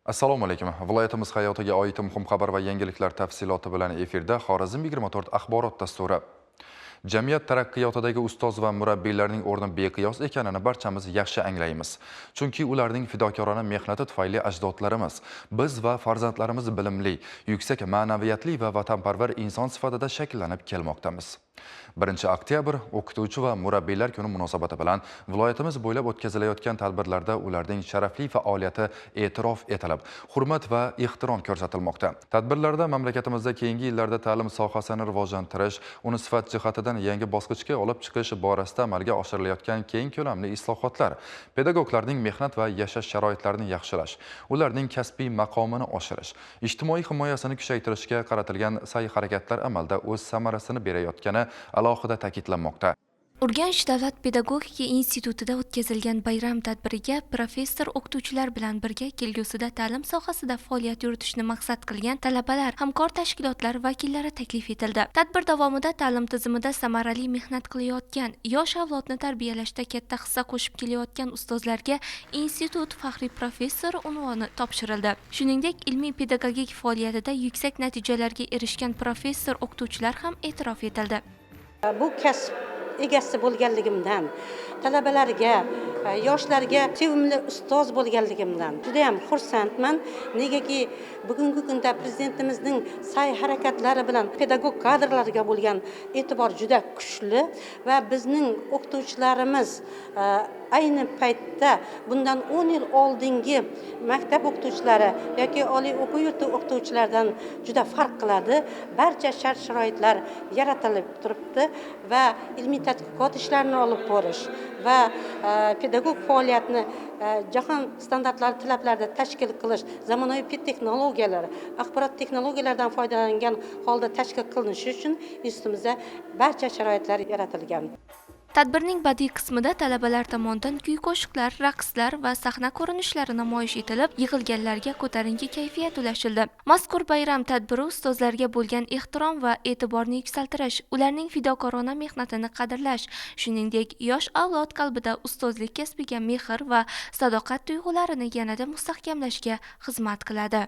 Assalomu alaykum. Viloyatimiz hayotiga oid muhim xabar va yangiliklar tafsiloti bilan efirda Xorazm 24 axborot dasturi. Jamiyat taraqqiyotidagi ustoz va murabbiylarning o'rni beqiyos ekanini barchamiz yaxshi anglaymiz. Chunki ularning fidokorona mehnati tufayli ajdodlarimiz, biz va farzandlarimiz bilimli, yuksak ma'naviyatli va vatanparvar inson sifatida shakllanib kelmoqdamiz. 1 oktyabr o'qituvchi va murabbiylar kuni munosabati bilan viloyatimiz bo'ylab o'tkazilayotgan tadbirlarda ularning sharafli faoliyati e'tirof etilib, hurmat va ehtirom ko'rsatilmoqda. Tadbirlarda mamlakatimizda keyingi yillarda ta'lim sohasini rivojlantirish, uni sifat jihatidan yangi bosqichga olib chiqish borasida amalga oshirilayotgan keng ko'lamli islohotlar, pedagoglarning mehnat va yashash sharoitlarini yaxshilash, ularning kasbiy maqomini oshirish, ijtimoiy himoyasini kuchaytirishga qaratilgan sa'y-harakatlar amalda o'z samarasini berayotgani alohida ta'kidlanmoqda. Urganch davlat pedagogika institutida o'tkazilgan bayram tadbiriga professor o'qituvchilar bilan birga kelgusida ta'lim sohasida faoliyat yuritishni maqsad qilgan talabalar, hamkor tashkilotlar vakillari taklif etildi. Tadbir davomida ta'lim tizimida samarali mehnat qilayotgan, yosh avlodni tarbiyalashda katta hissa qo'shib kelayotgan ustozlarga institut faxriy professori unvoni topshirildi. Shuningdek, ilmiy pedagogik faoliyatida yuksak natijalarga erishgan professor o'qituvchilar ham e'tirof etildi. Bu kasb egasi bo'lganligimdan, talabalarga, yoshlarga sevimli ustoz bo'lganligimdan juda ham xursandman. Negaki bugungi kunda prezidentimizning sa'y-harakatlari bilan pedagog kadrlarga bo'lgan e'tibor juda kuchli va bizning o'qituvchilarimiz ayni paytda bundan 10 yil oldingi maktab o'qituvchilari yoki oliy o'quv yurti o'qituvchilaridan juda farq qiladi. Barcha shart-sharoitlar yaratilib turibdi va ilmiy tadqiqot ishlarini olib borish va pedagog faoliyatni jahon standartlari talablarida tashkil qilish, zamonaviy texnologiyalar, axborot texnologiyalaridan foydalangan holda tashkil qilinishi uchun institutimizda barcha sharoitlar yaratilgan. Tadbirning badiiy qismida talabalar tomonidan kuy-qo'shiqlar, raqslar va sahna ko'rinishlari namoyish etilib, yig'ilganlarga ko'tarinki kayfiyat ulashildi. Mazkur bayram tadbiri ustozlarga bo'lgan ehtirom va e'tiborni yuksaltirish, ularning fidokorona mehnatini qadrlash, shuningdek, yosh avlod qalbida ustozlik kasbiga mehr va sadoqat tuyg'ularini yanada mustahkamlashga xizmat qiladi.